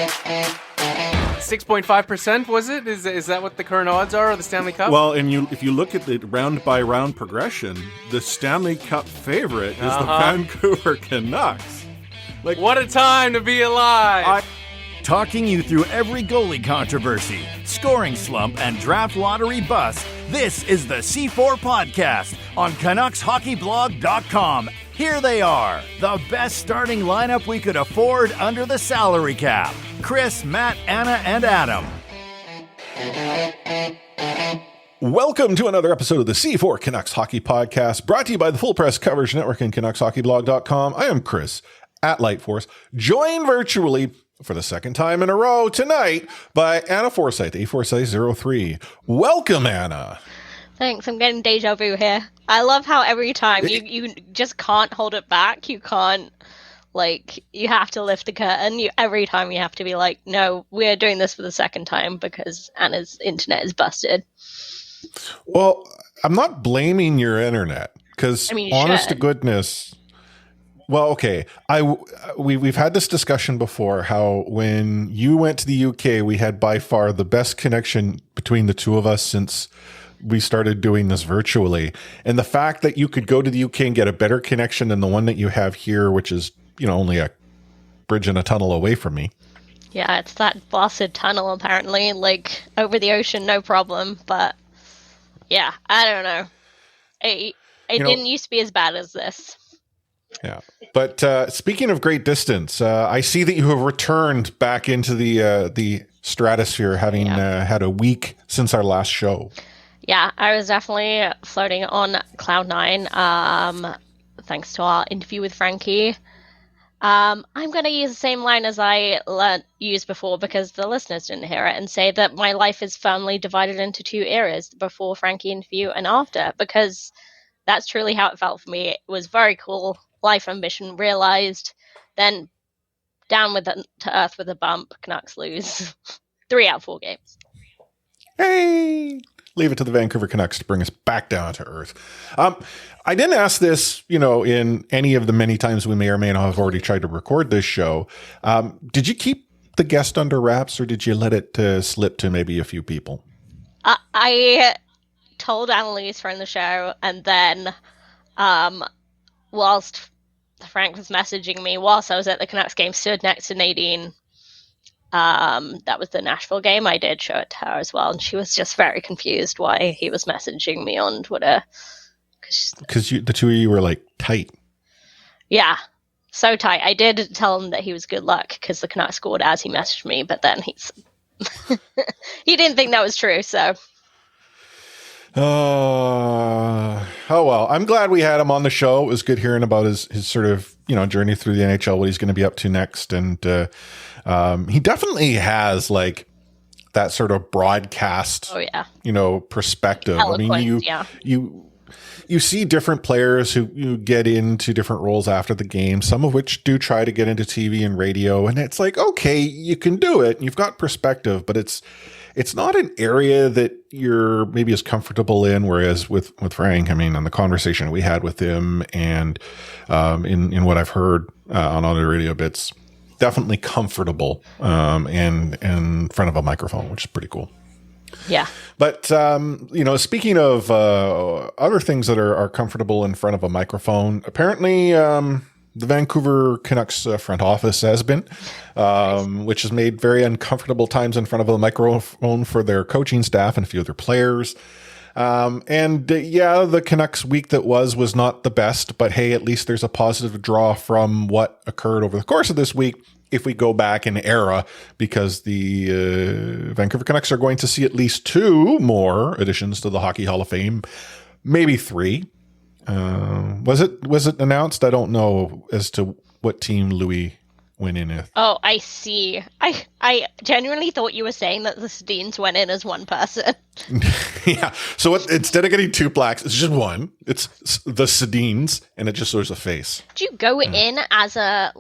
6.5%, was it? Is that what the current odds are of the Stanley Cup? Well, and if you look at the round-by-round progression, the Stanley Cup favorite is the Vancouver Canucks. Like, what a time to be alive! Talking you through every goalie controversy, scoring slump, and draft lottery bust, this is the C4 Podcast on CanucksHockeyBlog.com. Here they are, the best starting lineup we could afford under the salary cap. Chris, Matt, Anna, and Adam. Welcome to another episode of the C4 Canucks Hockey Podcast, brought to you by the Full Press Coverage Network and CanucksHockeyBlog.com. I am Chris, at Lightforce, joined virtually for the second time in a row tonight by Anna Forsyth, A4Forsyth03. Welcome, Anna. Thanks, I'm getting deja vu here. I love how every time you just can't hold it back. You can't, you have to lift the curtain. Every time you have to be like, no, we're doing this for the second time because Anna's internet is busted. Well, I'm not blaming your internet because, honest to goodness, well, okay, we've had this discussion before how when you went to the UK, we had by far the best connection between the two of us since we started doing this virtually. And the fact that you could go to the UK and get a better connection than the one that you have here, which is, only a bridge and a tunnel away from me. Yeah, it's that blasted tunnel, apparently, over the ocean, no problem. But yeah, I don't know. It didn't used to be as bad as this. Yeah. But speaking of great distance, I see that you have returned back into the stratosphere, having had a week since our last show. Yeah, I was definitely floating on cloud nine, thanks to our interview with Frankie. I'm going to use the same line as I used before because the listeners didn't hear it, and say that my life is firmly divided into two eras, the before Frankie interview and after, because that's truly how it felt for me. It was very cool, life ambition realized, then down to earth with a bump, Canucks lose 3 out of 4 games. Hey! Leave it to the Vancouver Canucks to bring us back down to earth. I didn't ask this, in any of the many times we may or may not have already tried to record this show. Did you keep the guest under wraps, or did you let it slip to maybe a few people? I told Annalise from the show, and then whilst Frank was messaging me, whilst I was at the Canucks game, stood next to Nadine. That was the Nashville game. I did show it to her as well, and she was just very confused why he was messaging me on Twitter. Because the two of you were tight. Yeah, so tight. I did tell him that he was good luck because the Canucks scored as he messaged me, but then he didn't think that was true. So, oh well. I'm glad we had him on the show. It was good hearing about his sort of journey through the NHL, what he's going to be up to next, and he definitely has that sort of broadcast, perspective. Eloquent, you see different players who get into different roles after the game, some of which do try to get into TV and radio, and it's okay, you can do it, and you've got perspective, but it's not an area that you're maybe as comfortable in. Whereas with Frank, on the conversation we had with him, and in what I've heard on other radio bits, definitely comfortable and in front of a microphone, which is pretty cool. Yeah. But, speaking of other things that are comfortable in front of a microphone, apparently the Vancouver Canucks front office has been, which has made very uncomfortable times in front of a microphone for their coaching staff and a few other players. The Canucks week that was not the best, but hey, at least there's a positive draw from what occurred over the course of this week. If we go back in era, because the Vancouver Canucks are going to see at least 2 more additions to the Hockey Hall of Fame, maybe 3. Was it announced? I don't know as to what team Louis went in with. Oh, I see. I genuinely thought you were saying that the Sedins went in as one person. Yeah. So instead of getting 2 plaques, it's just one. It's the Sedins, and it just shows a face. Do you go in as a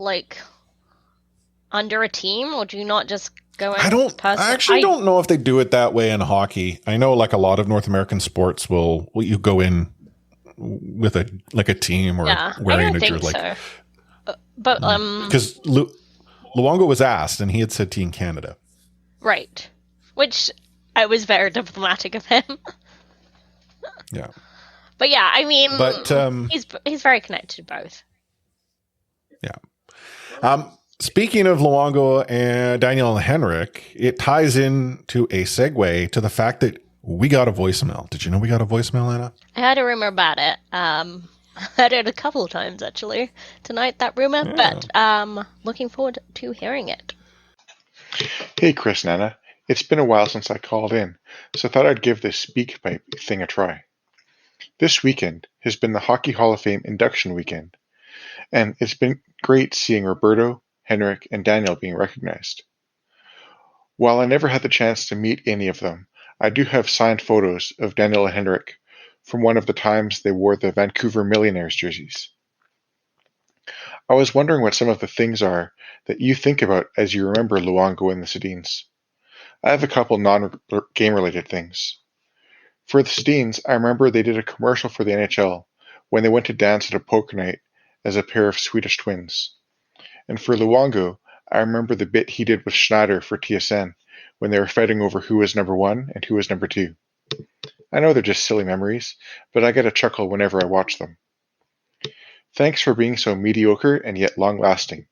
under a team, or do you not just go in? I actually don't know if they do it that way in hockey. I know a lot of North American sports will you go in with a team or wearing a jersey. So. But because Luongo was asked, and he had said Team Canada. Right. Which I was very diplomatic of him. Yeah. But yeah, I mean, But he's very connected to both. yeah. Speaking of Luongo and Daniel and Henrik, it ties into a segue to the fact that we got a voicemail. Did you know we got a voicemail, Anna? I heard a rumor about it. I heard it a couple of times actually tonight, that rumor, but looking forward to hearing it. Hey, Chris and Anna. It's been a while since I called in, so I thought I'd give this speak pipe thing a try. This weekend has been the Hockey Hall of Fame induction weekend, and it's been great seeing Roberto, Henrik, and Daniel being recognized. While I never had the chance to meet any of them, I do have signed photos of Daniel and Henrik from one of the times they wore the Vancouver Millionaires jerseys. I was wondering what some of the things are that you think about as you remember Luongo and the Sedins. I have a couple non-game related things. For the Sedins, I remember they did a commercial for the NHL when they went to dance at a poker night as a pair of Swedish twins. And for Luongo, I remember the bit he did with Schneider for TSN when they were fighting over who was number 1 and who was number 2. I know they're just silly memories, but I get a chuckle whenever I watch them. Thanks for being so mediocre and yet long-lasting.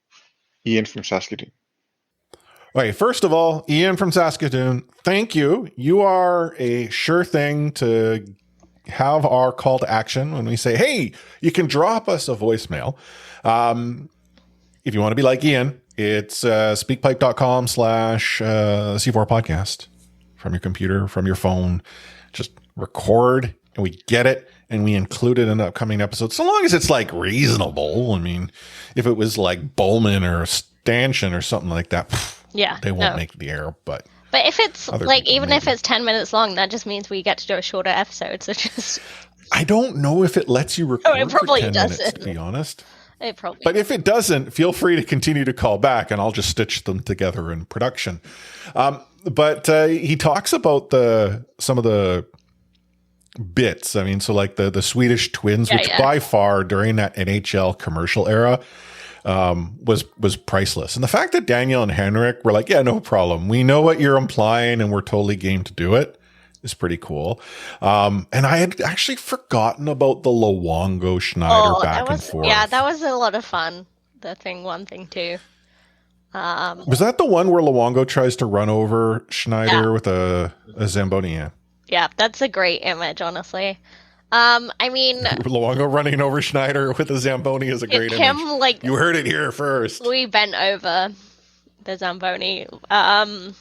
Ian from Saskatoon. Okay, first of all, Ian from Saskatoon, thank you. You are a sure thing to have our call to action when we say, hey, you can drop us a voicemail. If you want to be like Ian, it's speakpipe.com/C4 podcast from your computer, from your phone. Just record and we get it and we include it in the upcoming episodes. So long as it's like reasonable. I mean, if it was like Bowman or Stanchion or something like that, they won't make the air. But if it's like, even if it's 10 minutes long, that just means we get to do a shorter episode. So just, I don't know if it lets you record it probably for 10 doesn't. minutes, to be honest. It probably. But if it doesn't, feel free to continue to call back and I'll just stitch them together in production. But he talks about some of the bits. I mean, so like the Swedish twins, which by far during that NHL commercial era was priceless. And the fact that Daniel and Henrik were like, yeah, no problem. We know what you're implying and we're totally game to do it is pretty cool. And I had actually forgotten about the Luongo Schneider back and forth. Yeah, that was a lot of fun. The thing 1, thing 2. Was that the one where Luongo tries to run over Schneider with a Zamboni? Yeah, that's a great image, honestly. I mean, Luongo running over Schneider with a Zamboni is a great image. Like, you heard it here first. We bent over the Zamboni. I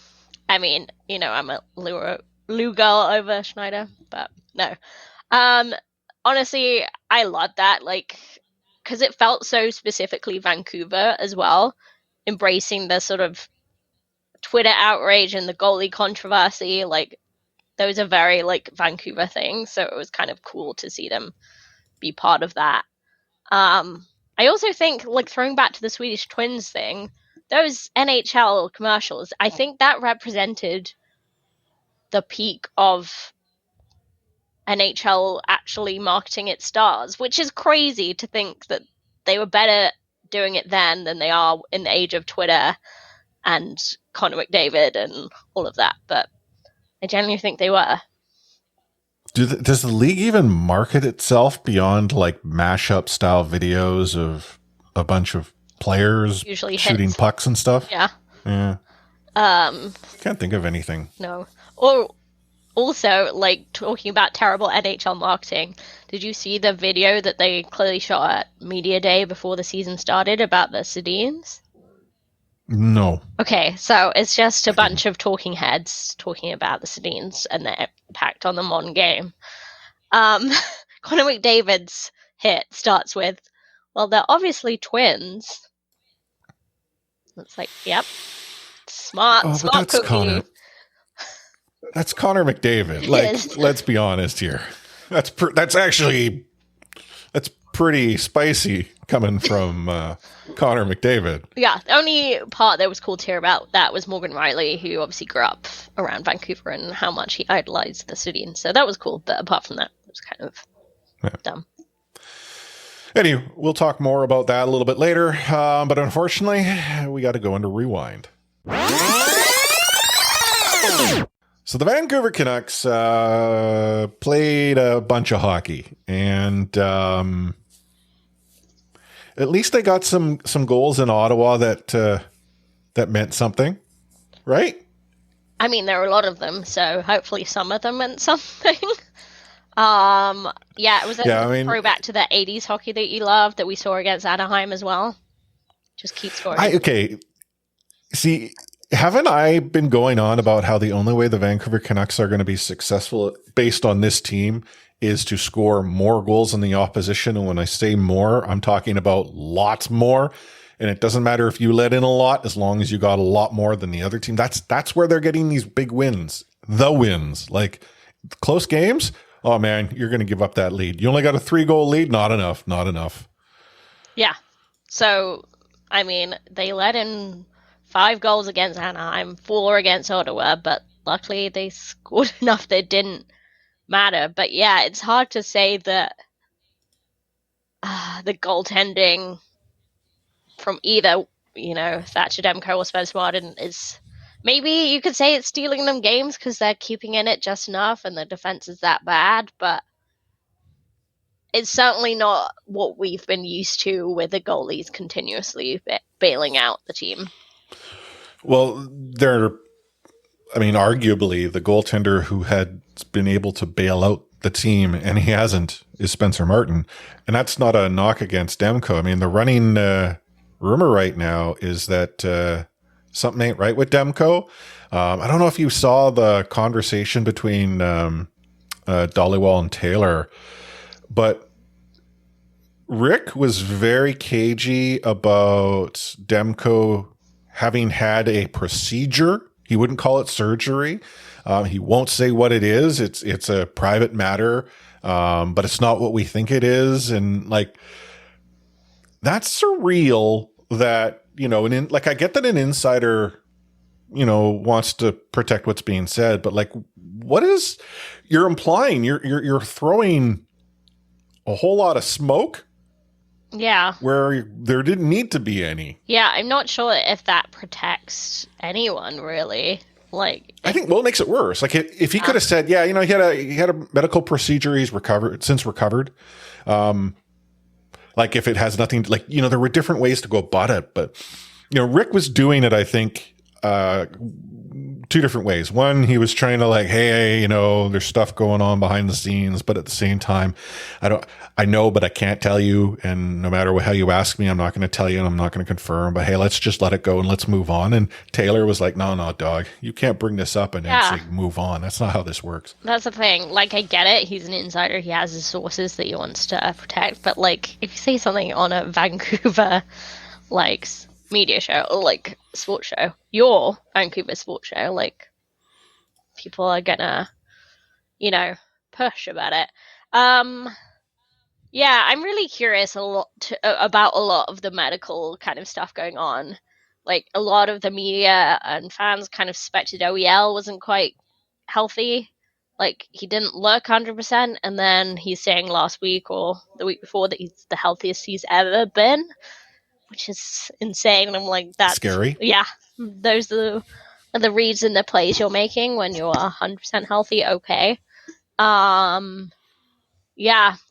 mean, you know, I'm a Lou girl over Schneider, but no. Honestly, I love that, like, because it felt so specifically Vancouver as well, embracing the sort of Twitter outrage and the goalie controversy. Like, those are very, like, Vancouver things, so it was kind of cool to see them be part of that. I also think, like, throwing back to the Swedish Twins thing, those NHL commercials, I think that represented the peak of NHL actually marketing its stars, which is crazy to think that they were better doing it then than they are in the age of Twitter and Connor McDavid and all of that. But I genuinely think they were. Does the league even market itself beyond like mashup style videos of a bunch of players usually shooting hits. Pucks and stuff? Yeah. Can't think of anything. No. Or also, like, talking about terrible NHL marketing, did you see the video that they clearly shot at Media Day before the season started about the Sedins? No. Okay, so it's just a bunch of talking heads talking about the Sedins and their impact on the modern game. Connor McDavid's hit starts with, well, they're obviously twins. It's like, yep. Smart cookie. Connor. That's Connor McDavid. Like, let's be honest here. That's pretty spicy coming from Connor McDavid. Yeah, the only part that was cool to hear about that was Morgan Riley, who obviously grew up around Vancouver and how much he idolized the city. And so that was cool. But apart from that, it was kind of dumb. Anyway, we'll talk more about that a little bit later. But unfortunately, we got to go into rewind. So the Vancouver Canucks played a bunch of hockey, and at least they got some goals in Ottawa that meant something, right? I mean, there are a lot of them, so hopefully some of them meant something. It was a throwback to the 80s hockey that you love that we saw against Anaheim as well. Just keep scoring. See, haven't I been going on about how the only way the Vancouver Canucks are going to be successful based on this team is to score more goals than the opposition? And when I say more, I'm talking about lots more. And it doesn't matter if you let in a lot, as long as you got a lot more than the other team. That's where they're getting these big wins. The wins. Like close games, oh man, you're going to give up that lead. You only got a 3-goal lead? Not enough. Yeah. So, I mean, they let in 5 goals against Anaheim, 4 against Ottawa, but luckily they scored enough that it didn't matter. But yeah, it's hard to say that the goaltending from either, Thatcher Demko or Spencer Martin is, maybe you could say it's stealing them games because they're keeping in it just enough and the defense is that bad, but it's certainly not what we've been used to with the goalies continuously bailing out the team. Well, arguably the goaltender who had been able to bail out the team, and he hasn't, is Spencer Martin. And that's not a knock against Demko. I mean, the running rumor right now is that something ain't right with Demko. I don't know if you saw the conversation between Dollywall and Taylor, but Rick was very cagey about Demko having had a procedure. He wouldn't call it surgery. He won't say what it is. It's a private matter, but it's not what we think it is. And like, that's surreal that, I get that an insider, wants to protect what's being said, but like, what is you're implying? You're throwing a whole lot of smoke. Yeah. Where there didn't need to be any. Yeah, I'm not sure if that protects anyone really. Like, I think, it makes it worse. Like if he could have said, yeah, he had a medical procedure, he's recovered. Like if it has nothing, like, there were different ways to go about it, but Rick was doing it, I think, 2 different ways. One, he was trying to like, hey, there's stuff going on behind the scenes, but at the same time, I know, but I can't tell you. And no matter how you ask me, I'm not going to tell you and I'm not going to confirm, but hey, let's just let it go and let's move on. And Taylor was like, no, dog, you can't bring this up and then say move on. That's not how this works. That's the thing. Like, I get it. He's an insider. He has his sources that he wants to protect. But like, if you say something on a Vancouver, like, media show or like sports show, your Vancouver sports show, like, people are gonna, push about it. Yeah, I'm really curious about a lot of the medical kind of stuff going on. Like, a lot of the media and fans kind of suspected OEL wasn't quite healthy. Like, he didn't look 100%, and then he's saying last week or the week before that he's the healthiest he's ever been, which is insane. And I'm like, that's scary. Yeah, those are the reads and the plays you're making when you're 100% healthy. Okay. Yeah,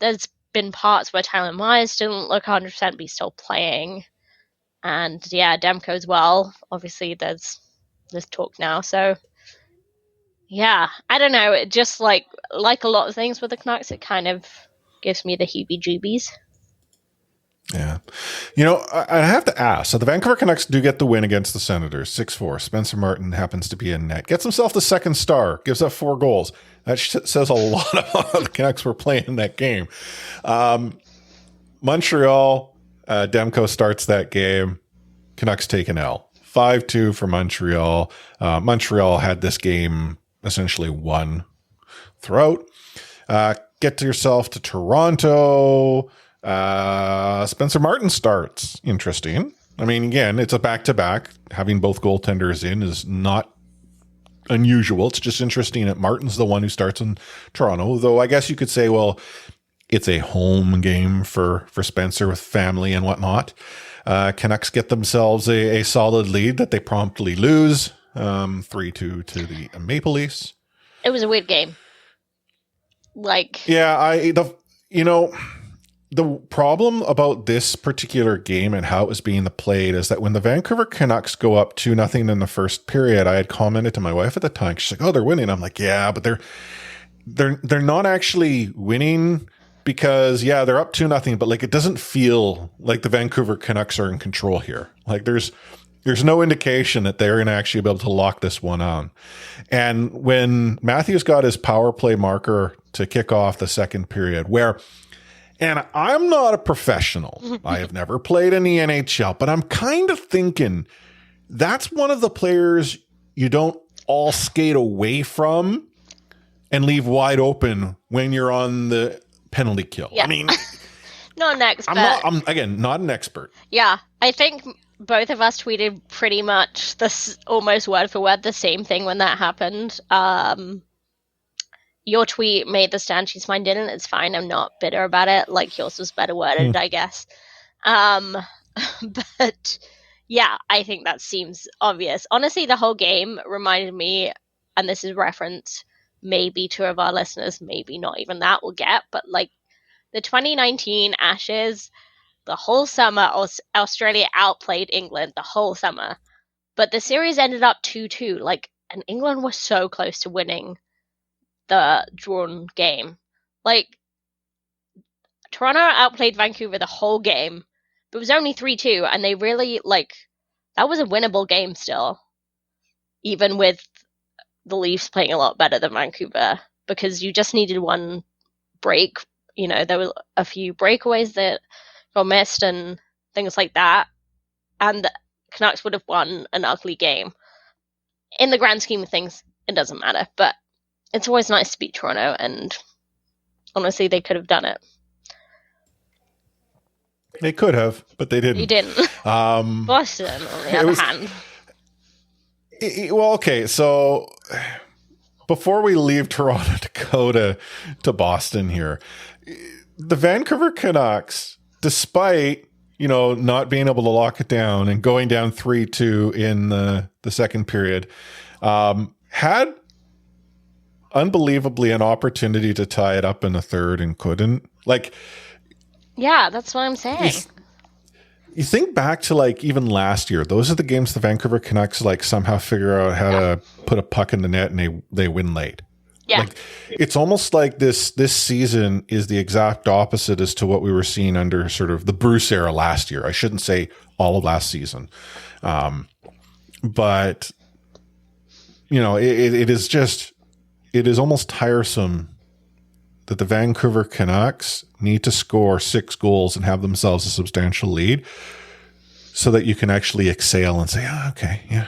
there's been parts where Tyler Myers didn't look 100%, but he's still playing. And yeah, Demko as well. Obviously, there's talk now. So yeah, I don't know. It just like a lot of things with the Canucks, it kind of gives me the heebie-jeebies. Yeah. I have to ask. So the Vancouver Canucks do get the win against the Senators, 6-4. Spencer Martin happens to be in net. Gets himself the second star. Gives up 4 goals. That says a lot about how the Canucks were playing in that game. Montreal, Demko starts that game. Canucks take an L. 5-2 for Montreal. Montreal had this game essentially won throughout. Get yourself to Toronto. Spencer Martin starts. Interesting. I mean, again, it's a back-to-back. Having both goaltenders in is not unusual. It's just interesting that Martin's the one who starts in Toronto, though I guess you could say, well, It's a home game for Spencer with family and whatnot. Canucks get themselves a solid lead that they promptly lose, 3-2 to the Maple Leafs. It was a weird game. Like, yeah, the problem about this particular game and how it was being played is that when the Vancouver Canucks go up 2-0 in the first period, I had commented to my wife at the time. She's like, "Oh, they're winning." I'm like, "Yeah, but they're not actually winning because they're up 2-0, but like it doesn't feel like the Vancouver Canucks are in control here. Like there's no indication that they're going to actually be able to lock this one on." And when Matthews got his power play marker to kick off the second period, and I'm not a professional. I have never played in the NHL, but I'm kind of thinking that's one of the players you don't all skate away from and leave wide open when you're on the penalty kill. Yeah. I mean, not an expert. I'm not an expert. Yeah, I think both of us tweeted pretty much this almost word for word the same thing when that happened. Your tweet made the Stanchies, mine didn't. It's fine. I'm not bitter about it. Like yours was better worded, I guess. But yeah, I think that seems obvious. Honestly, the whole game reminded me, and this is reference maybe two of our listeners, maybe not even that will get, but like the 2019 Ashes, the whole summer, Australia outplayed England the whole summer. But the series ended up 2-2. Like, and England was so close to winning the drawn game. Like, Toronto outplayed Vancouver the whole game, but it was only 3-2, and they really, like, that was a winnable game still, even with the Leafs playing a lot better than Vancouver, because you just needed one break. You know, there were a few breakaways that got missed and things like that, and the Canucks would have won an ugly game. In the grand scheme of things, it doesn't matter, but it's always nice to beat Toronto, and honestly, they could have done it. They could have, but they didn't. You didn't. Boston, on the other hand. Well, okay, so before we leave Toronto to go to Boston here, the Vancouver Canucks, despite not being able to lock it down and going down 3-2 in the second period, had unbelievably an opportunity to tie it up in the third and couldn't. Like, yeah, that's what I'm saying. You think back to like even last year, those are the games the Vancouver Canucks like somehow figure out how to put a puck in the net and they win late. Yeah. Like, it's almost like this season is the exact opposite as to what we were seeing under sort of the Bruce era last year. I shouldn't say all of last season. But it is almost tiresome that the Vancouver Canucks need to score 6 goals and have themselves a substantial lead so that you can actually exhale and say, "Oh, okay, yeah,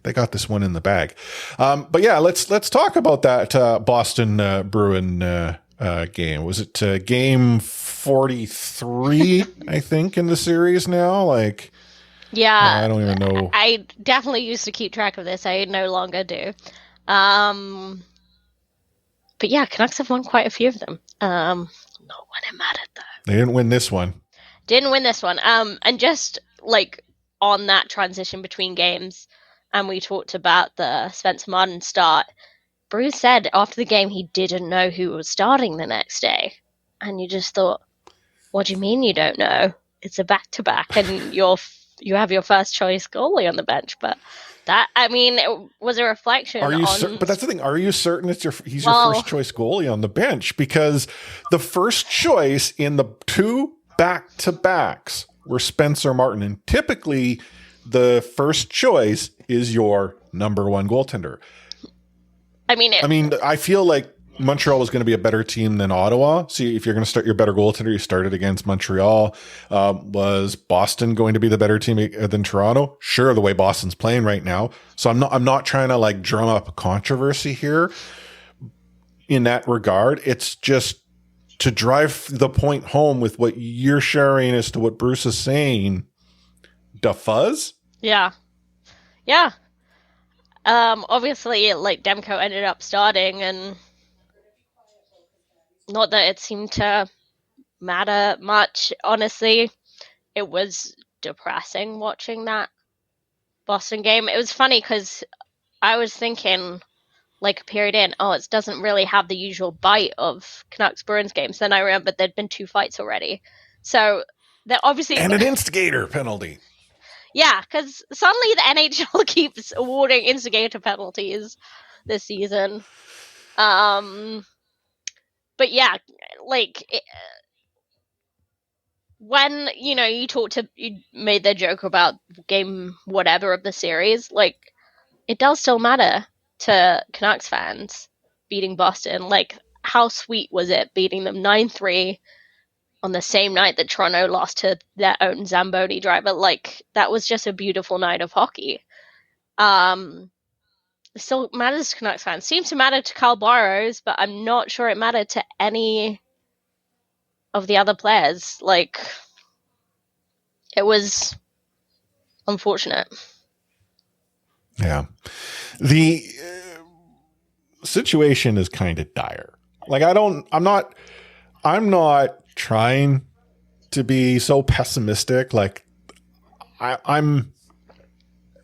they got this one in the bag." But yeah, let's talk about that Boston Bruin game. Was it game 43, I think, in the series now? Like, yeah, I don't even know. I definitely used to keep track of this. I no longer do. But yeah, Canucks have won quite a few of them. Not when it mattered, though. They didn't win this one. Didn't win this one. And just like on that transition between games, and we talked about the Spencer Martin start. Bruce said after the game he didn't know who was starting the next day, and you just thought, "What do you mean you don't know? It's a back-to-back, and you have your first choice goalie on the bench." But that, I mean, it was a reflection. Are you on... But that's the thing. Are you certain he's your first choice goalie on the bench? Because the first choice in the 2 back-to-backs were Spencer Martin, and typically the first choice is your number 1 goaltender. I mean, I feel like Montreal was going to be a better team than Ottawa. See, if you're going to start your better goaltender, you started against Montreal. Was Boston going to be the better team than Toronto? Sure, the way Boston's playing right now. So I'm not trying to like drum up a controversy here in that regard. It's just to drive the point home with what you're sharing as to what Bruce is saying. Da fuzz? Yeah. Yeah. Obviously, like, Demko ended up starting, and not that it seemed to matter much, honestly. It was depressing watching that Boston game. It was funny because I was thinking, like, a period in, it doesn't really have the usual bite of Canucks Bruins games. Then I remembered there'd been 2 fights already. So they're obviously... And an instigator penalty. Yeah, because suddenly the NHL keeps awarding instigator penalties this season. But yeah, like... when, you made the joke about game whatever of the series, like, it does still matter to Canucks fans beating Boston. Like, how sweet was it beating them 9-3 on the same night that Toronto lost to their own Zamboni driver? Like, that was just a beautiful night of hockey. It still matters to Canucks fans. Seems to matter to Kyle Burrows, but I'm not sure it mattered to any of the other players. Like, it was unfortunate. Yeah. The situation is kind of dire. Like, I'm not trying to be so pessimistic. Like, I've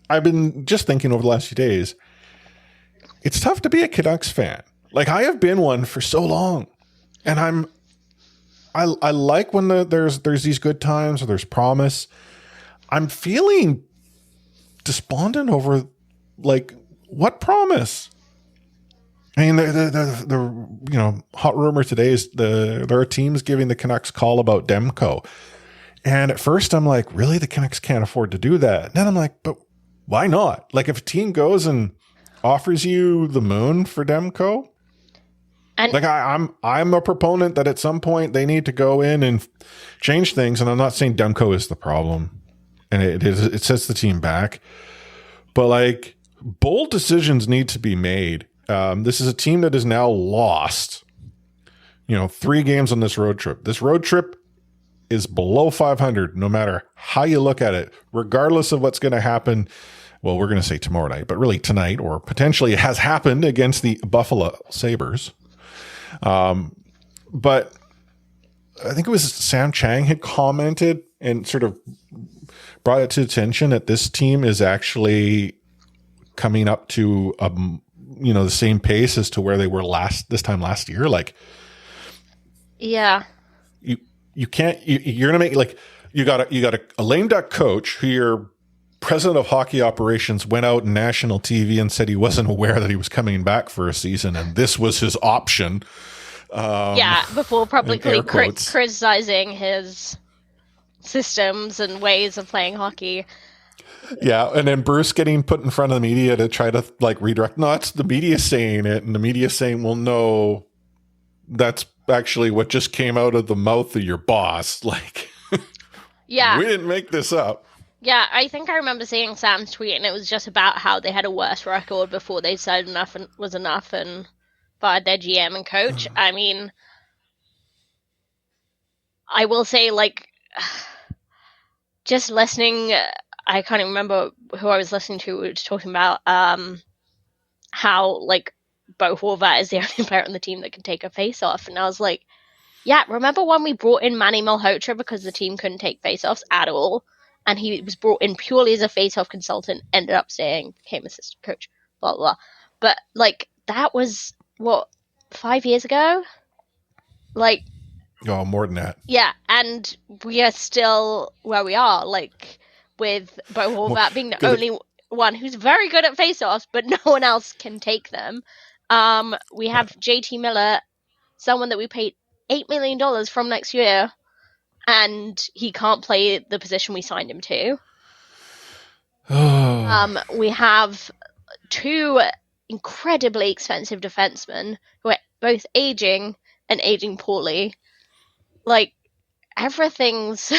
been just thinking over the last few days, it's tough to be a Canucks fan. Like, I have been one for so long, and I like when there's these good times or there's promise. I'm feeling despondent over, like, what promise? I mean, the hot rumor today is there are teams giving the Canucks call about Demko. And at first I'm like, really? The Canucks can't afford to do that. And then I'm like, but why not? Like, if a team goes and offers you the moon for Demko, and like, I'm a proponent that at some point they need to go in and change things. And I'm not saying Demko is the problem, and it sets the team back, but like, bold decisions need to be made. This is a team that is now lost, 3 games on this road trip. This road trip is below 500, no matter how you look at it, regardless of what's going to happen. Well, we're going to say tomorrow night, but really tonight, or potentially it has happened against the Buffalo Sabres. But I think it was Sam Chang had commented and sort of brought it to attention that this team is actually coming up to the same pace as to where they were this time last year. Like, yeah, you can't, you're going to make, like, you got a lame duck coach who your president of hockey operations went out on national TV and said he wasn't aware that he was coming back for a season, and this was his option. Before publicly criticizing his systems and ways of playing hockey. Yeah, and then Bruce getting put in front of the media to try to, like, redirect. No, it's the media saying it, and the media saying, well, no, that's actually what just came out of the mouth of your boss. Like, yeah, we didn't make this up. Yeah, I think I remember seeing Sam's tweet, and it was just about how they had a worse record before they decided enough was enough and fired their GM and coach. I mean, I will say, like, just listening, I can't even remember who I was listening to. We were talking about how, like, Bo Horvat is the only player on the team that can take a face-off. And I was like, yeah, remember when we brought in Manny Malhotra because the team couldn't take face-offs at all? And he was brought in purely as a face-off consultant, ended up staying, became assistant coach, blah, blah, blah. But, like, that was, 5 years ago? Like... Oh, more than that. Yeah, and we are still where we are, like, with Bo Horvat being the only one who's very good at face-offs, but no one else can take them. We have JT Miller, someone that we paid $8 million from next year, and he can't play the position we signed him to. We have 2 incredibly expensive defensemen who are both aging and aging poorly. Like, everything's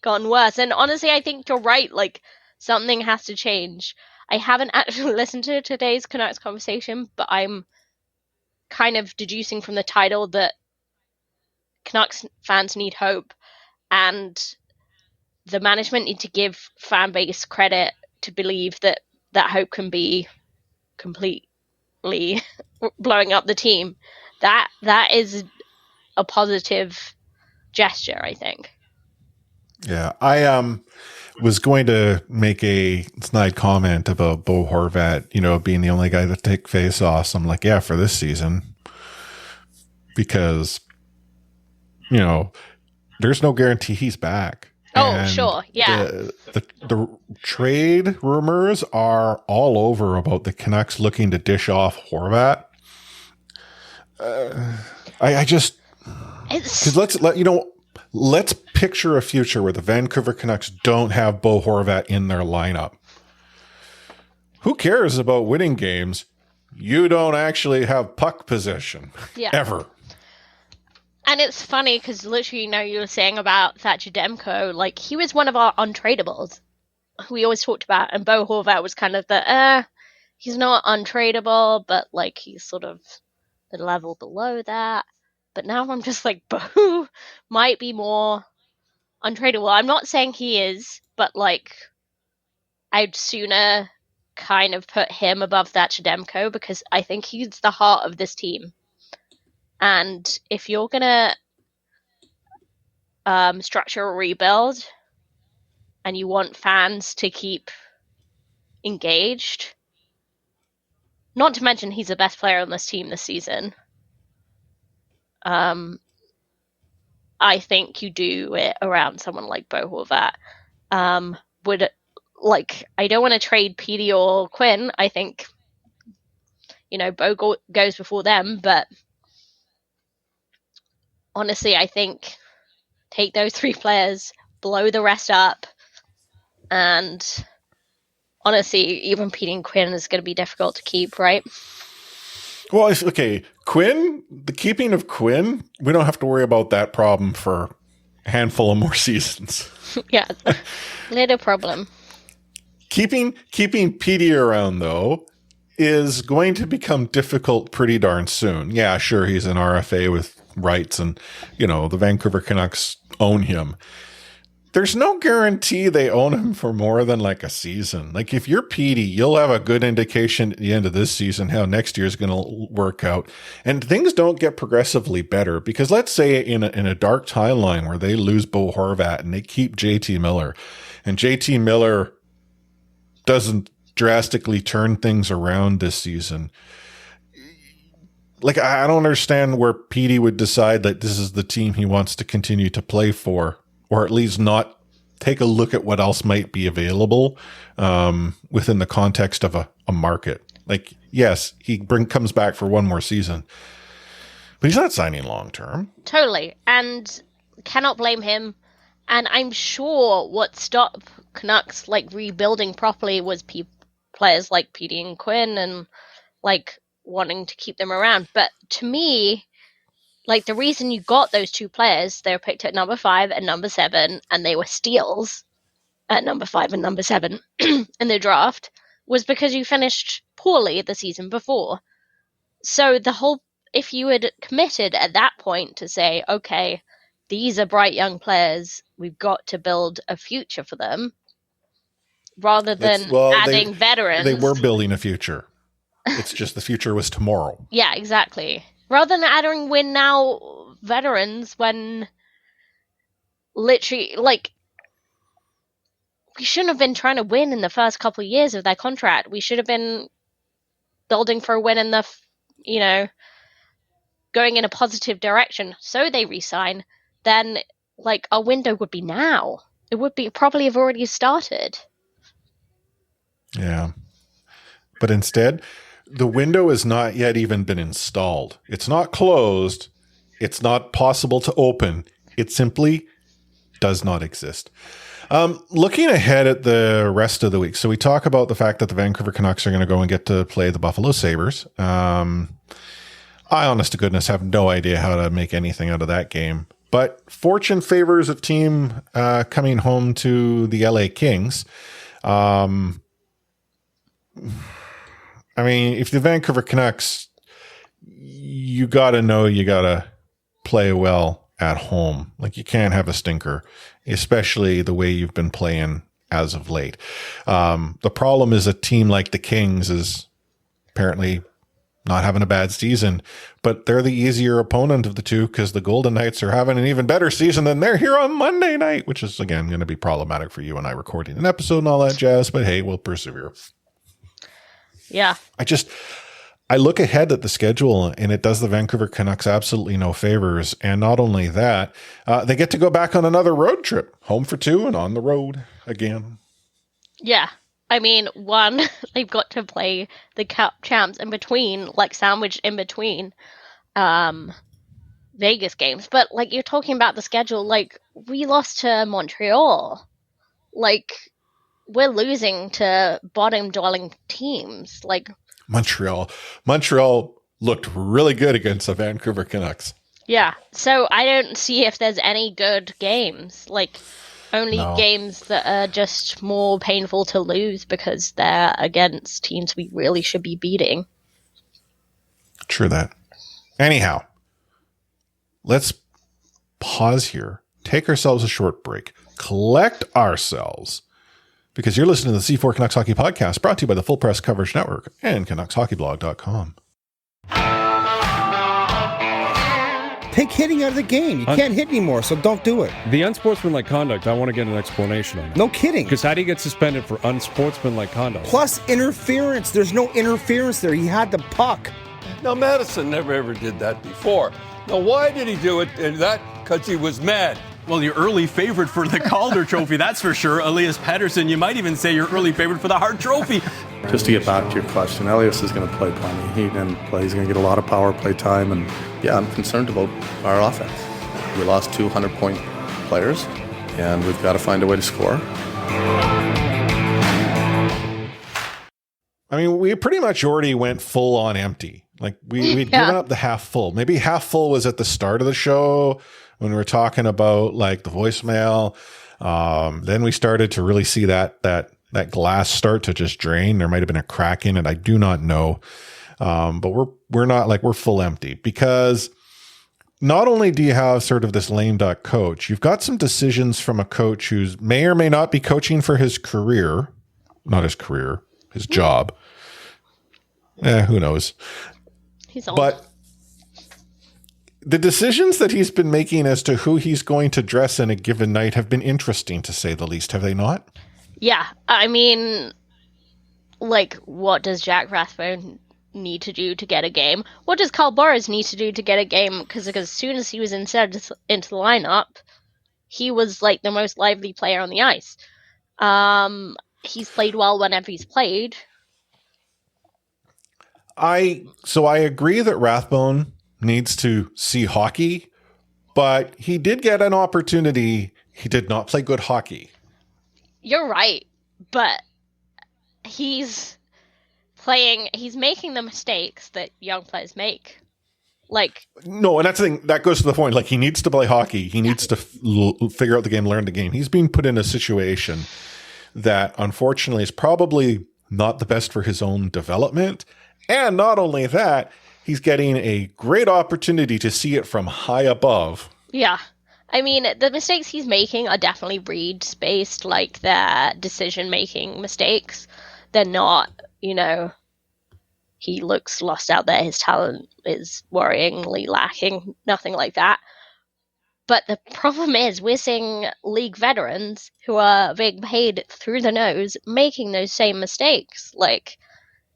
gone worse. And honestly, I think you're right. Like, something has to change. I haven't actually listened to today's Canucks conversation, but I'm kind of deducing from the title that Canucks fans need hope, and the management need to give fan base credit to believe that that hope can be completely blowing up the team. That is a positive gesture, I think. Yeah, I was going to make a snide comment about Bo Horvat, being the only guy to take face-offs. I'm like, yeah, for this season, because there's no guarantee he's back. Oh, And sure, yeah. The trade rumors are all over about the Canucks looking to dish off Horvat. Because let's picture a future where the Vancouver Canucks don't have Bo Horvat in their lineup. Who cares about winning games? You don't actually have puck possession ever. And it's funny because literally, you were saying about Thatcher Demko, like he was one of our untradables. We always talked about, and Bo Horvat was kind of he's not untradeable, but like he's sort of the level below that. But now I'm just like, Bo might be more untradeable. I'm not saying he is, but like I'd sooner kind of put him above Thatcher Demko because I think he's the heart of this team. And if you're gonna structure a rebuild and you want fans to keep engaged, not to mention he's the best player on this team this season, I think you do it around someone like Bo Horvat. I don't want to trade Petey or Quinn. I think, Bo goes before them, but honestly, I think take those 3 players, blow the rest up, and honestly, even Petey and Quinn is going to be difficult to keep, right? Well, Quinn, the keeping of Quinn, we don't have to worry about that problem for a handful of more seasons. Yeah, little problem. Keeping Petey around, though, is going to become difficult pretty darn soon. Yeah, sure, he's an RFA with rights and, the Vancouver Canucks own him. There's no guarantee they own him for more than like a season. Like if you're Petey, you'll have a good indication at the end of this season how next year's going to work out. And things don't get progressively better because let's say in a dark timeline where they lose Bo Horvat and they keep JT Miller and JT Miller doesn't drastically turn things around this season. Like, I don't understand where Petey would decide that this is the team he wants to continue to play for, or at least not take a look at what else might be available within the context of a market. Like, yes, he comes back for one more season, but he's not signing long term. Totally, and cannot blame him. And I'm sure what stopped Canucks rebuilding properly was players like Petey and Quinn and wanting to keep them around. But to me, the reason you got those 2 players, they were picked at number 5 and number 7, and they were steals at number 5 and number 7 in the draft, was because you finished poorly the season before. So if you had committed at that point to say, okay, these are bright young players, we've got to build a future for them, rather than adding veterans. They were building a future. It's just the future was tomorrow. Yeah, exactly. Rather than adding win now veterans when literally, we shouldn't have been trying to win in the first couple of years of their contract. We should have been building for a win in the, going in a positive direction. So they resign. Then, our window would be now. It would be probably have already started. Yeah. But instead, the window has not yet even been installed. It's not closed. It's not possible to open. It simply does not exist. Looking ahead at the rest of the week. So we talk about the fact that the Vancouver Canucks are going to go and get to play the Buffalo Sabres. I, honest to goodness, have no idea how to make anything out of that game. But fortune favors a team coming home to the LA Kings. I mean, if the Vancouver Canucks, you got to play well at home. You can't have a stinker, especially the way you've been playing as of late. The problem is a team like the Kings is apparently not having a bad season, but they're the easier opponent of the two because the Golden Knights are having an even better season than they're here on Monday night, which is, again, going to be problematic for you and I recording an episode and all that jazz, but hey, we'll persevere. Yeah. I look ahead at the schedule and it does the Vancouver Canucks absolutely no favors. And not only that, they get to go back on another road trip, home for 2 and on the road again. Yeah. I mean, one, they've got to play the Cup champs in between, like sandwiched in between Vegas games. But like you're talking about the schedule, like we lost to Montreal. Like we're losing to bottom dwelling teams. Like Montreal looked really good against the Vancouver Canucks. Yeah. So I don't see if there's any good games. Like only games that are just more painful to lose because they're against teams we really should be beating. True that. Anyhow, let's pause here, take ourselves a short break, collect ourselves, because you're listening to the C4 Canucks Hockey Podcast, brought to you by the Full Press Coverage Network and CanucksHockeyBlog.com. Take hitting out of the game. You can't hit anymore, so don't do it. The unsportsmanlike conduct, I want to get an explanation on it. No kidding. Because how do you get suspended for unsportsmanlike conduct? Plus interference. There's no interference there. He had the puck. Now, Madison never ever did that before. Now, why did he do it? And that because he was mad. Well, your early favorite for the Calder Trophy, that's for sure. Elias Pettersson, you might even say your early favorite for the Hart Trophy. Just to get back to your question, Elias is going to play plenty. He didn't play. He's going to get a lot of power play time. And, yeah, I'm concerned about our offense. We lost 200-point players, and we've got to find a way to score. I mean, we pretty much already went full on empty. Like we'd given up the half full. Maybe half full was at the start of the show when we were talking about like the voicemail. Then we started to really see that glass start to just drain. There might have been a crack in it. I do not know. But we're not like we're full empty because not only do you have sort of this lame duck coach, you've got some decisions from a coach who's may or may not be coaching for his career, not his career, his job. Who knows? He's old. But the decisions that he's been making as to who he's going to dress in a given night have been interesting, to say the least, have they not? Yeah, I mean, like, what does Jack Rathbone need to do to get a game? What does Carl Burrows need to do to get a game? Because as soon as he was inserted into the lineup, he was, like, the most lively player on the ice. He's played well whenever he's played. So I agree that Rathbone needs to see hockey, but he did get an opportunity. He did not play good hockey. You're right, but he's making the mistakes that young players make. Like, no, and that's the thing that goes to the point. Like, he needs to play hockey. He needs to figure out the game, learn the game. He's being put in a situation that unfortunately is probably not the best for his own development. And not only that, he's getting a great opportunity to see it from high above. Yeah. I mean, the mistakes he's making are definitely Reeds-based, like they're decision-making mistakes. They're not, he looks lost out there, his talent is worryingly lacking, nothing like that. But the problem is we're seeing league veterans who are being paid through the nose making those same mistakes. Like,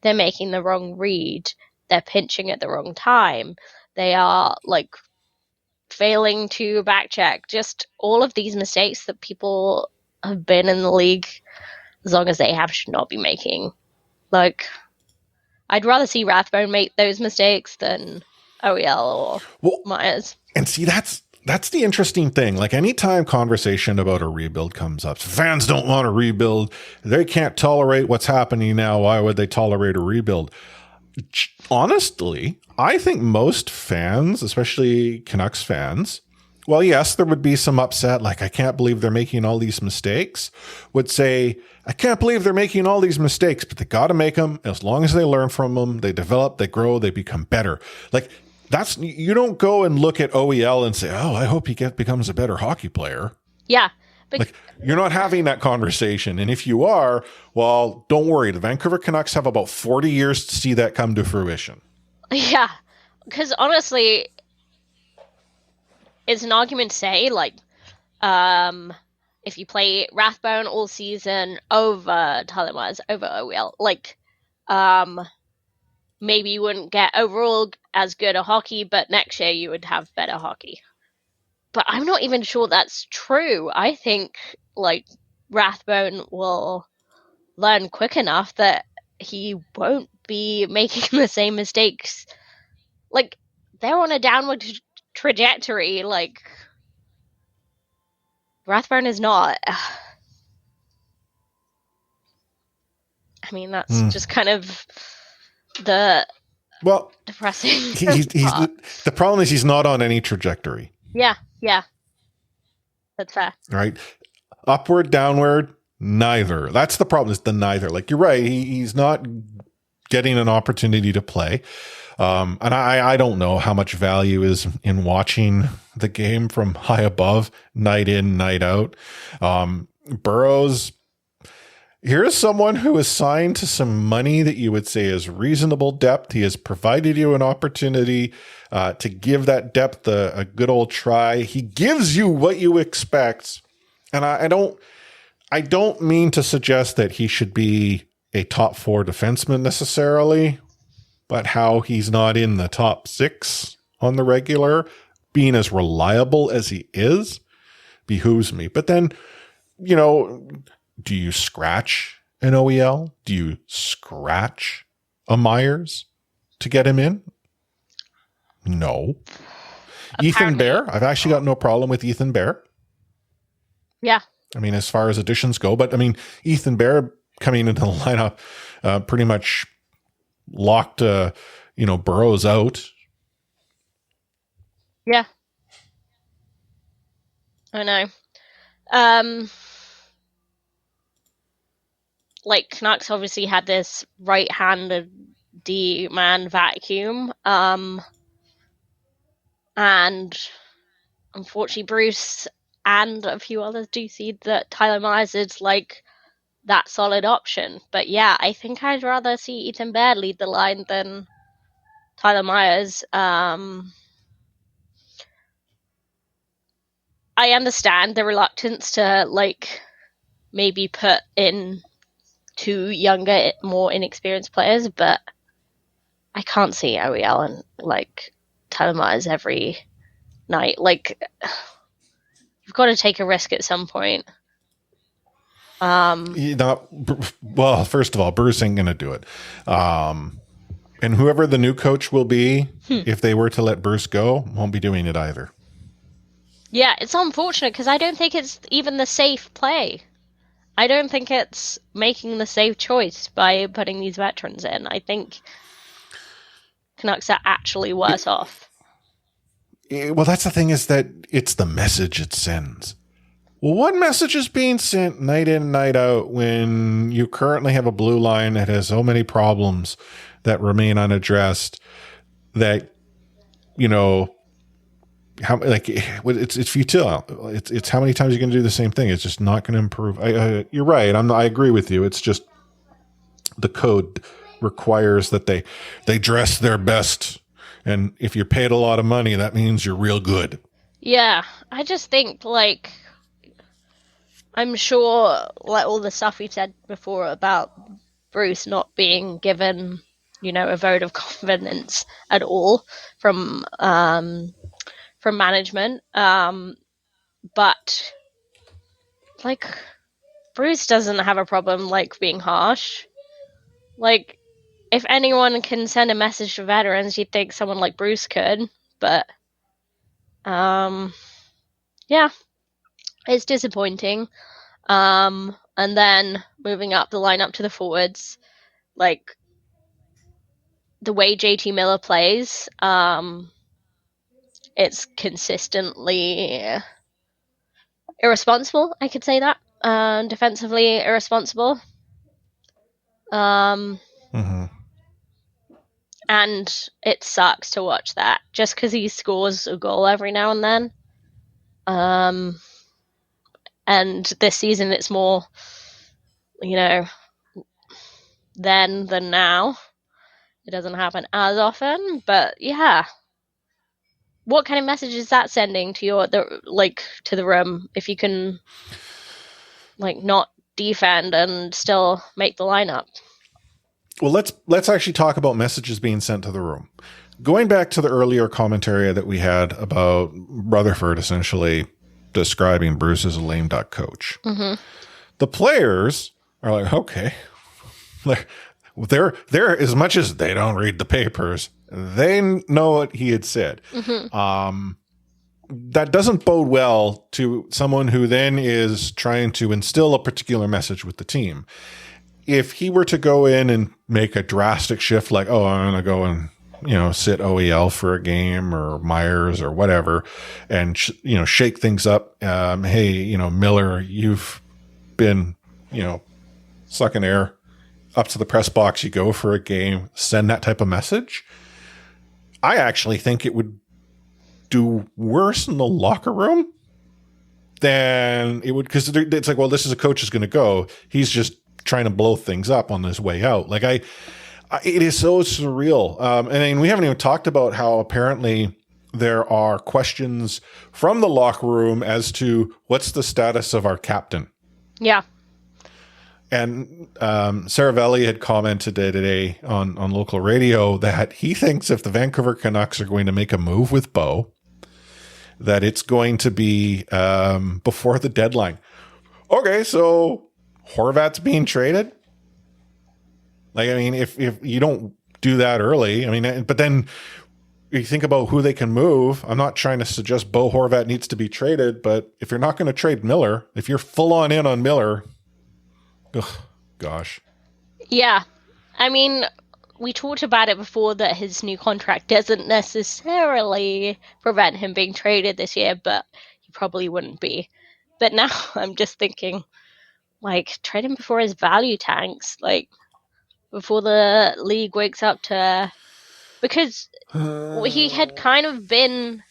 they're making the wrong read, they're pinching at the wrong time, they are, like, failing to backcheck. Just all of these mistakes that people have been in the league as long as they have should not be making. Like, I'd rather see Rathbone make those mistakes than OEL or Myers. And see, that's the interesting thing. Like, anytime conversation about a rebuild comes up, fans don't want to rebuild. They can't tolerate what's happening now. Why would they tolerate a rebuild? Honestly, I think most fans, especially Canucks fans, well, yes, there would be some upset, like, I can't believe they're making all these mistakes, would say, I can't believe they're making all these mistakes, but they got to make them. As long as they learn from them, they develop, they grow, they become better. Like, you don't go and look at OEL and say, oh, I hope he becomes a better hockey player. Yeah. Like, you're not having that conversation. And if you are, well, don't worry. The Vancouver Canucks have about 40 years to see that come to fruition. Yeah, because honestly, it's an argument to say, like, if you play Rathbone all season over Tyler Myers, over OEL, like, maybe you wouldn't get overall as good a hockey, but next year you would have better hockey. But I'm not even sure that's true. I think, like, Rathbone will learn quick enough that he won't be making the same mistakes. Like, they're on a downward trajectory. Like, Rathbone is not. I mean, that's just kind of the depressing. The problem is he's not on any trajectory. Yeah, that's fair. Right, upward, downward, neither. That's the problem. Is the neither. Like, you're right. He's not getting an opportunity to play. And I don't know how much value is in watching the game from high above, night in, night out. Burrows, here's someone who is signed to some money that you would say is reasonable depth. He has provided you an opportunity to give that depth a good old try. He gives you what you expect. And I don't mean to suggest that he should be a top 4 defenseman necessarily, but how he's not in the top 6 on the regular, being as reliable as he is, behooves me. But then, do you scratch an OEL? Do you scratch a Myers to get him in? No. Apparently. Ethan Bear, I've actually got no problem with Ethan Bear. Yeah. I mean, as far as additions go, but I mean, Ethan Bear coming into the lineup pretty much locked, Burrows out. Yeah. I know. Like, Canucks obviously had this right-handed D-man vacuum. And unfortunately, Bruce and a few others do see that Tyler Myers is, like, that solid option. But yeah, I think I'd rather see Ethan Bear lead the line than Tyler Myers. I understand the reluctance to, like, maybe put in 2 younger, more inexperienced players, but I can't see OEL and, like, Tyler Myers every night. Like, you've got to take a risk at some point. Well, first of all, Bruce ain't going to do it. And whoever the new coach will be, if they were to let Bruce go, won't be doing it either. Yeah, it's unfortunate because I don't think it's even the safe play. I don't think it's making the safe choice by putting these veterans in. I think Canucks are actually worse off. Well, that's the thing, is that it's the message it sends. Well, what message is being sent night in, night out when you currently have a blue line that has so many problems that remain unaddressed that, it's futile. It's how many times you're going to do the same thing. It's just not going to improve. You're right. I agree with you. It's just the code requires that they dress their best. And if you're paid a lot of money, that means you're real good. Yeah, I just think, like, I'm sure, like, all the stuff we've said before about Bruce not being given, a vote of confidence at all from management. But, like, Bruce doesn't have a problem, like, being harsh. Like, if anyone can send a message to veterans, you'd think someone like Bruce could. But, yeah, it's disappointing. And then moving up the lineup to the forwards, like, the way JT Miller plays, it's consistently irresponsible. I could say that. Defensively irresponsible. And it sucks to watch that just because he scores a goal every now and then. And this season it's more, then than now. it doesn't happen as often. But yeah, what kind of message is that sending to to the room if you can not defend and still make the lineup? Well, let's actually talk about messages being sent to the room. Going back to the earlier commentary that we had about Rutherford essentially describing Bruce as a lame duck coach. Mm-hmm. The players are like, okay, they're as much as they don't read the papers, they know what he had said. Mm-hmm. That doesn't bode well to someone who then is trying to instill a particular message with the team. If he were to go in and make a drastic shift, like, oh, I'm going to go and sit OEL for a game or Myers or whatever, and shake things up. Hey, Miller, you've been sucking air up to the press box. You go for a game. Send that type of message. I actually think it would do worse in the locker room than it would, because it's like, well, this is a coach is going to go. He's just trying to blow things up on his way out. Like it is so surreal. And we haven't even talked about how apparently there are questions from the locker room as to what's the status of our captain. Yeah. And Saravelli had commented today on local radio that he thinks if the Vancouver Canucks are going to make a move with Bo, that it's going to be before the deadline. Okay, so Horvat's being traded? Like, I mean, if you don't do that early, I mean, but then you think about who they can move. I'm not trying to suggest Bo Horvat needs to be traded, but if you're not going to trade Miller, if you're full on Miller, gosh. Yeah. I mean, we talked about it before that his new contract doesn't necessarily prevent him being traded this year, but he probably wouldn't be. But now I'm just thinking, trade him before his value tanks, before the league wakes up to... Because he had kind of been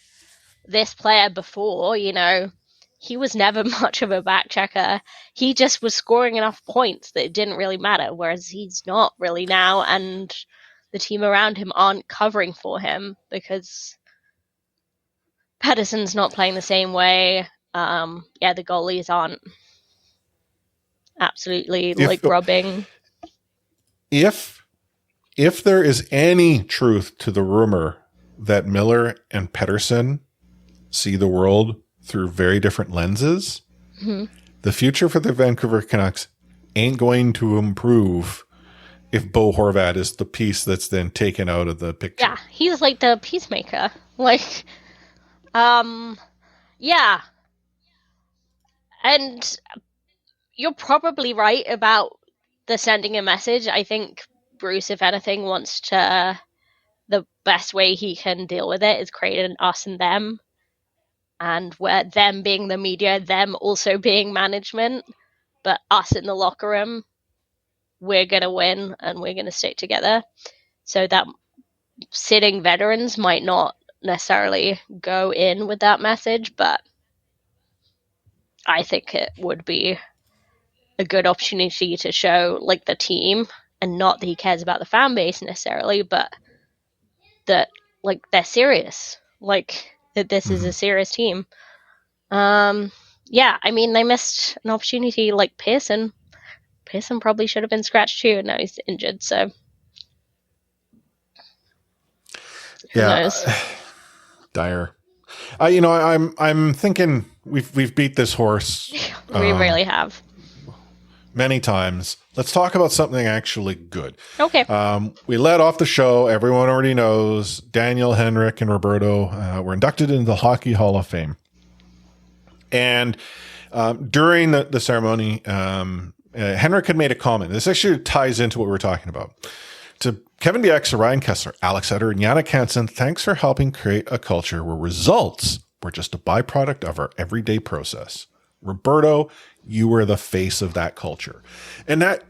this player before, he was never much of a back checker. He just was scoring enough points that it didn't really matter, whereas he's not really now, and the team around him aren't covering for him because Pedersen's not playing the same way. The goalies aren't absolutely rubbing. If there is any truth to the rumor that Miller and Pedersen see the world through very different lenses, mm-hmm. the future for the Vancouver Canucks ain't going to improve if Bo Horvat is the piece that's then taken out of the picture. Yeah, he's like the peacemaker. Yeah. And you're probably right about the sending a message. I think Bruce, if anything, wants to... The best way he can deal with it is create an us and them. And where them being the media, them also being management, but us in the locker room, we're going to win and we're going to stick together. So that sitting veterans might not necessarily go in with that message, but I think it would be a good opportunity to show the team, and not that he cares about the fan base necessarily, but that they're serious. That this is a serious team. I mean, they missed an opportunity like Pearson. Pearson probably should have been scratched too, and now he's injured, so who knows? Dire. I'm thinking we've beat this horse. We really have. Many times. Let's talk about something actually good. Okay. We led off the show. Everyone already knows Daniel, Henrik, and Roberto were inducted into the Hockey Hall of Fame. And during the ceremony, Henrik had made a comment. This actually ties into what we were talking about. To Kevin BX, Ryan Kessler, Alex Etter, and Yannick Hansen, thanks for helping create a culture where results were just a byproduct of our everyday process. Roberto, you were the face of that culture. And that,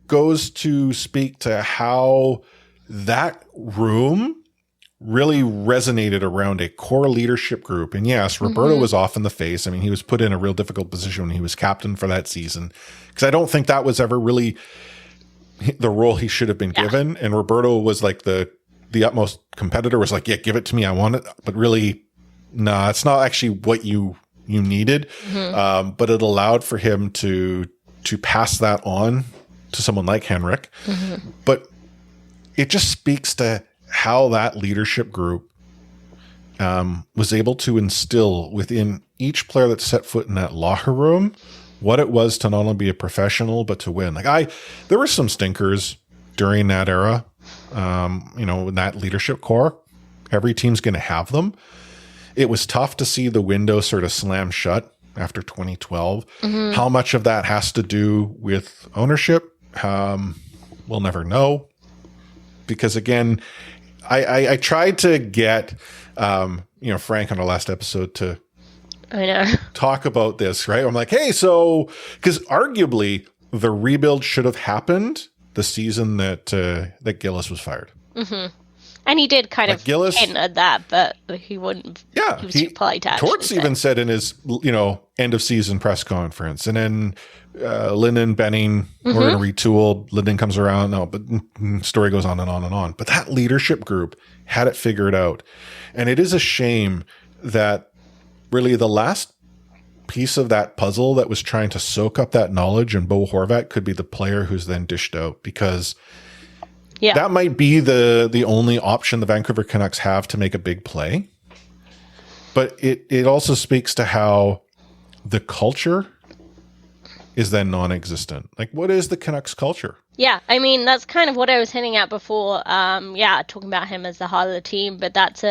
goes to speak to how that room really resonated around a core leadership group. And yes, Roberto was often the face. I mean, he was put in a real difficult position when he was captain for that season, because I don't think that was ever really the role he should have been given. And Roberto was like the utmost competitor, was like, yeah, give it to me. I want it. But really, nah, it's not actually what you needed. But it allowed for him to pass that on to someone like Henrik. But it just speaks to how that leadership group was able to instill within each player that set foot in that locker room what it was to not only be a professional, but to win. Like there were some stinkers during that era, in that leadership core. Every team's going to have them. It was tough to see the window sort of slam shut after 2012. How much of that has to do with ownership? We'll never know. Because again, I tried to get, Frank on our last episode to talk about this, right? I'm like, hey, so, because arguably the rebuild should have happened the season that Gillis was fired. And he did kind of Gillis, hint at that, but he wouldn't. Yeah, he was too polite to Torts even said in his end of season press conference, and then Linden, Benning, we're going to retool. Linden comes around, but story goes on and on and on. But that leadership group had it figured out, and it is a shame that really the last piece of that puzzle that was trying to soak up that knowledge, and Bo Horvat could be the player who's then dished out, because that might be the only option the Vancouver Canucks have to make a big play. But it also speaks to how the culture is then non-existent. Like, what is the Canucks culture? Yeah, I mean, that's kind of what I was hinting at before. Talking about him as the heart of the team, but that's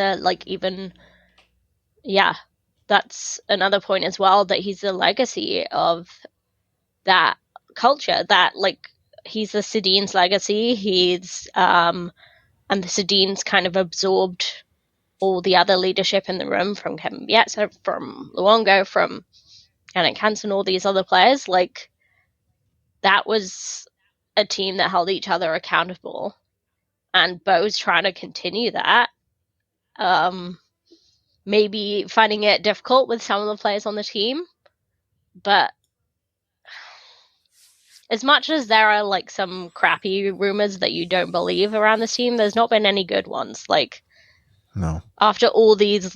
that's another point as well, that he's the legacy of that culture, that he's the Sedin's legacy. He's and the Sedin's kind of absorbed all the other leadership in the room, from Kevin Bieksa, from Luongo, from Yannick Hansen, all these other players. That was a team that held each other accountable, and Bo's trying to continue that. Maybe finding it difficult with some of the players on the team, but as much as there are some crappy rumors that you don't believe around this team, there's not been any good ones. No. After all these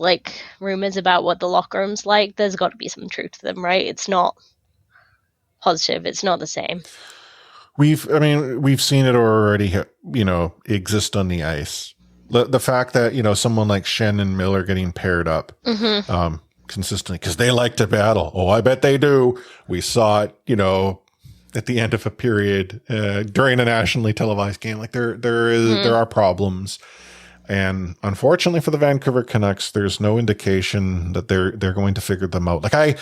rumors about what the locker room's like, there's got to be some truth to them, right? It's not positive. It's not the same. We've seen it already, exist on the ice. The fact that, someone like Shen and Miller getting paired up consistently because they like to battle. Oh, I bet they do. We saw it, at the end of a period during a nationally televised game. There are problems. And unfortunately for the Vancouver Canucks, there's no indication that they're going to figure them out. I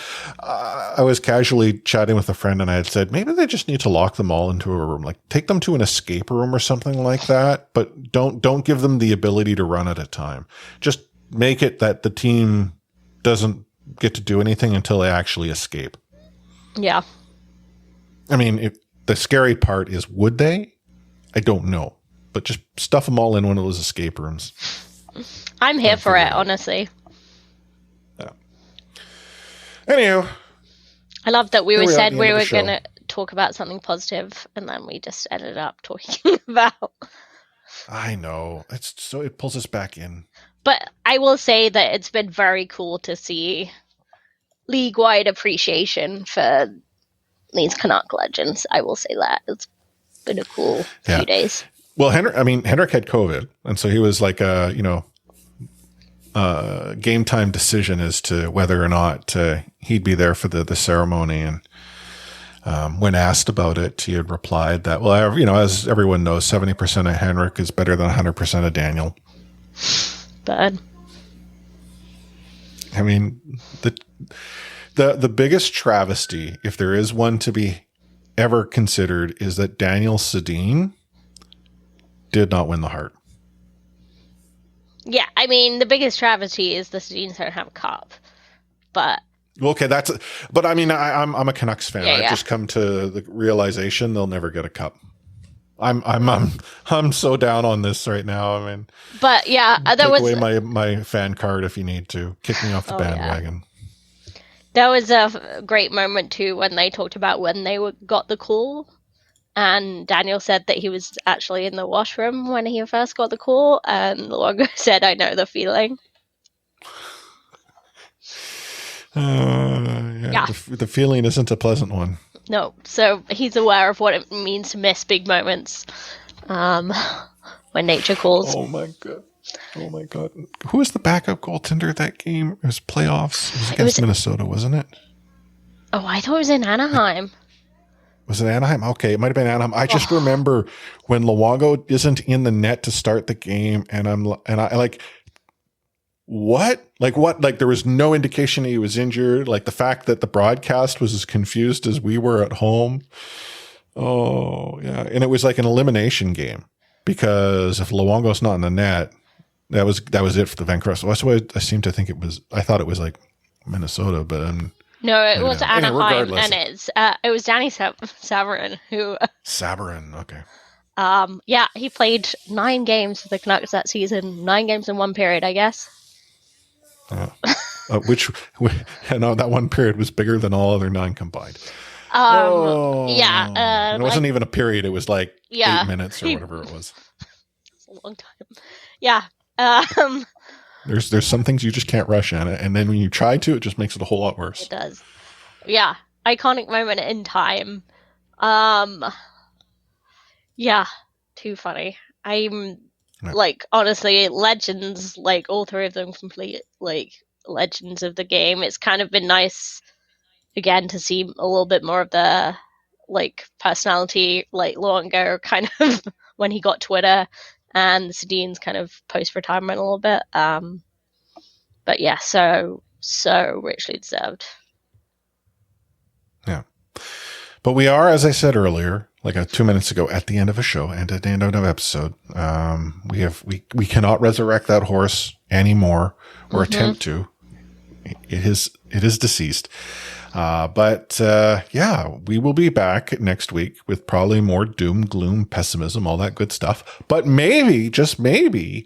was casually chatting with a friend, and I had said maybe they just need to lock them all into a room, take them to an escape room or something like that. But don't give them the ability to run at a time. Just make it that the team doesn't get to do anything until they actually escape. Yeah. I mean, the scary part is, would they? I don't know. But just stuff them all in one of those escape rooms. I'm here for it, honestly. Yeah. Anywho. I love that we said we were going to talk about something positive, and then we just ended up talking about... I know. It pulls us back in. But I will say that it's been very cool to see league-wide appreciation for these Canuck legends. I will say that. It's been a cool few days. Well, Henrik had COVID, and so he was game time decision as to whether or not he'd be there for the ceremony. And when asked about it, he had replied that, well, as everyone knows, 70% of Henrik is better than 100% of Daniel. Bad. I mean, the biggest travesty, if there is one to be ever considered, is that Daniel Sedin did not win the Hart. Yeah, I mean, the biggest travesty is the Sedins don't have a cup. But okay, but I mean, I'm a Canucks fan. I've just come to the realization they'll never get a cup. I'm so down on this right now. I mean, but take away my fan card if you need to. Kick me off the bandwagon. That was a great moment too when they talked about when they got the call And Daniel said that he was actually in the washroom when he first got the call, and Luongo said, "I know the feeling." Yeah. The feeling isn't a pleasant one. No, so he's aware of what it means to miss big moments when nature calls. Oh my god! Who was the backup goaltender that game? It was playoffs. It was against Minnesota, wasn't it? Oh, I thought it was in Anaheim. Was it Anaheim? Okay, it might have been Anaheim. I just remember when Luongo isn't in the net to start the game, and I like, what? Like what? Like there was no indication he was injured. Like the fact that the broadcast was as confused as we were at home. Oh yeah, and it was like an elimination game because if Luongo's not in the net, that was it for the Vancouver. So that's why I seem to think it was. I thought it was like Minnesota, but no, it was Anaheim, anyway, and it was Danny Savarin who. Sabarin, okay. Yeah, he played 9 games for the Canucks that season. 9 games in one period, I guess. That one period was bigger than all other 9 combined. Yeah, it wasn't even a period. It was like 8 minutes or whatever it was. It's a long time. Yeah. There's some things you just can't rush, Anna, and then when you try to, it just makes it a whole lot worse. It does. Yeah, iconic moment in time. Yeah, too funny. I'm like, honestly, legends, like all 3 of them complete like legends of the game. It's kind of been nice again to see a little bit more of the like personality, like Luongo kind of when he got Twitter, and Sedin's kind of post-retirement a little bit. But yeah, so richly deserved. Yeah. But we are, as I said earlier, like 2 minutes ago, at the end of a show and at the end of an episode. We cannot resurrect that horse anymore or attempt to. It is deceased. But we will be back next week with probably more doom, gloom, pessimism, all that good stuff. But maybe, just maybe,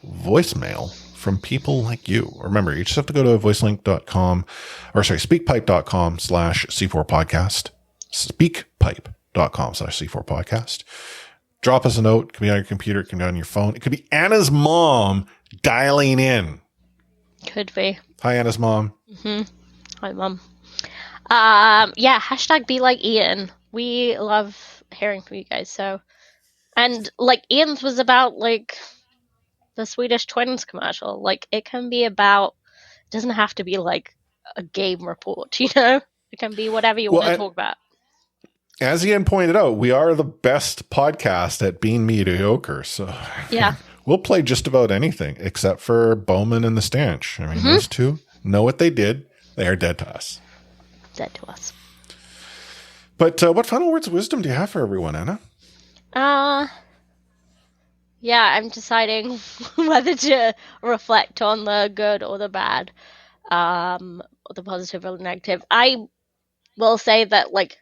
voicemail from people like you. Remember, you just have to go to speakpipe.com/C4podcast. Speakpipe.com/C4podcast. Drop us a note. It can be on your computer. It can be on your phone. It could be Anna's mom dialing in. Could be. Hi, Anna's mom. Hi, Mom. Hashtag be like Ian. We love hearing from you guys. So, and like Ian's was about like the Swedish Twins commercial. Like it can be about. It doesn't have to be like a game report. You know, it can be whatever you want to talk about. As Ian pointed out, we are the best podcast at being mediocre. So yeah, we'll play just about anything except for Bowman and the Stanch. I mean, those two know what they did. They are dead to us. Dead to us. But what final words of wisdom do you have for everyone, Anna? Yeah, I'm deciding whether to reflect on the good or the bad, or the positive or the negative. I will say that, like,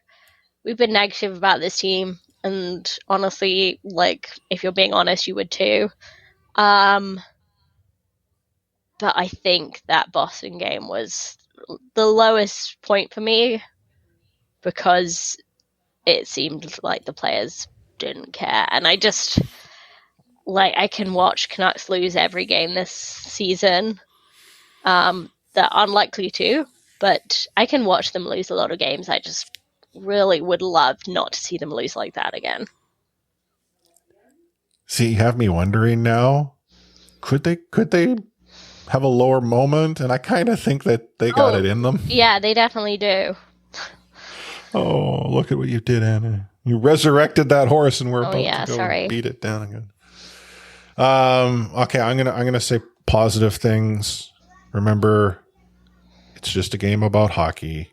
we've been negative about this team, and honestly, like, if you're being honest, you would too. But I think that Boston game was the lowest point for me because it seemed like the players didn't care. And I just, like, I can watch Canucks lose every game this season. They're unlikely to, but I can watch them lose a lot of games. I just really would love not to see them lose like that again. See, you have me wondering now, could they have a lower moment? And I kind of think that they got it in them. Yeah, they definitely do. Oh, look at what you did, Anna. You resurrected that horse and we're about to go beat it down again. Okay, I'm gonna say positive things. Remember, it's just a game about hockey.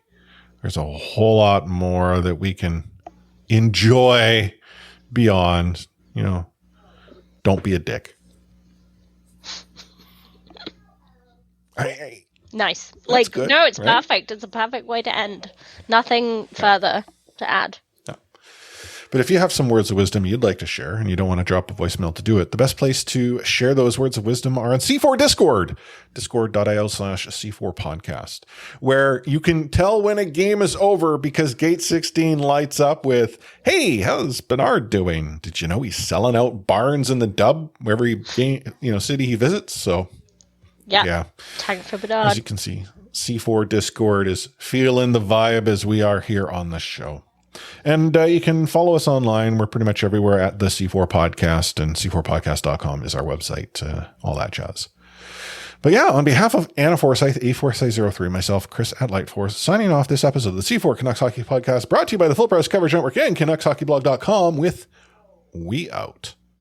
There's a whole lot more that we can enjoy beyond, don't be a dick. Nice. Like, good, no, it's right? perfect. It's a perfect way to end. Nothing further to add. Yeah. But if you have some words of wisdom you'd like to share and you don't want to drop a voicemail to do it, the best place to share those words of wisdom are on C4 Discord, discord.io/C4 podcast, where you can tell when a game is over because Gate 16 lights up with, hey, how's Bernard doing? Did you know he's selling out barns in the dub every game, city he visits? So yeah. Tag for Bedard. As you can see, C4 Discord is feeling the vibe as we are here on the show. And you can follow us online. We're pretty much everywhere at the C4 Podcast, and c4podcast.com is our website, all that jazz. But yeah, on behalf of Anna Forsyth, A403, myself, Chris at Lightforce, signing off this episode of the C4 Canucks Hockey Podcast, brought to you by the Full Press Coverage Network and CanucksHockeyBlog.com with We Out.